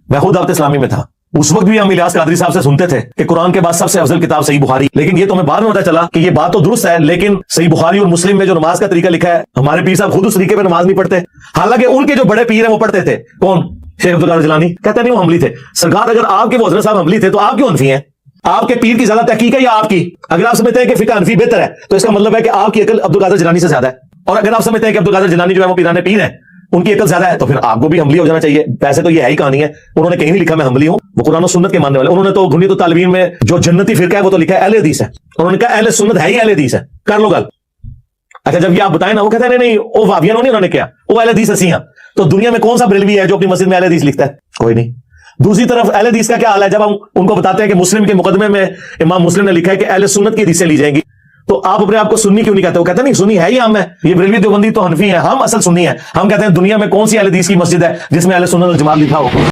मैं खुद दावत इस्लामी में था, उस वक्त भी हम इलियास कादरी साहब से सुनते थे कि कुरान के बाद सबसे अफजल किताब सही बुखारी। लेकिन ये तो हमें बाद में पता चला कि ये बात तो दुरुस्त है, लेकिन सही बुखारी और मुस्लिम में जो नमाज का तरीका लिखा है, हमारे पीर साहब खुद उस तरीके पे नमाज नहीं पढ़ते। हालांकि उनके जो बड़े पीर है वो पढ़ते थे। कौन? शेख अब्दुल कादिर जिलानी। कहते नहीं वो हमली थे। सरकार अगर आपके वो हज़रत साहब हमली थे तो आप क्यों हनफी हैं? आपके पीर की ज्यादा तहकीक है या आपकी? अगर आप समझते हैं कि फिक़ह हनफी बेहतर है तो इसका मतलब है कि आपकी अकल अब्दुल कादिर जिलानी से ज्यादा है। और अगर आप समझते हैं कि अब्दुल कादिर जिलानी जो है वो पीराने पीर है, उनकी अकल ज्यादा है, तो फिर आपको भी हमली हो जाना चाहिए। वैसे तो ये है ही कहानी है, उन्होंने कहीं नहीं लिखा मैं हमली हूं। वो कुरान और सुन्नत के मानने वाले, उन्होंने तो गुनियत तालिबीन में जो जन्नती फिरका है वो तो लिखा है अहले हदीस है। उन्होंने कहा अहले सुन्नत है ही अहले हदीस है, कर लो गल। अच्छा, जब ये आप बताएं ना, वो कहते हैं नहीं वो वाविया नहीं, उन्होंने क्या वो अहले हदीस हसी हैं। तो दुनिया में कौन सा बरेलवी है जो अपनी मस्जिद में अहले हदीस लिखता है? कोई नहीं। दूसरी तरफ अहले हदीस का क्या हाल है? जब हम उनको बताते हैं कि मुस्लिम के मुकदमे में इमाम मुस्लिम ने लिखा है कि अहले सुन्नत की हदीसें ली जाएंगी, तो आप अपने आप को सुन्नी क्यों नहीं कहते? वो कहते नहीं सुन्नी है ही हम है, ये बरेलवी देवबंदी तो हनफी है, हम असल सुन्नी है। हम कहते हैं दुनिया में कौन सी अहले हदीस की मस्जिद है जिसमें अहले सुन्नत वल जमात लिखा हो?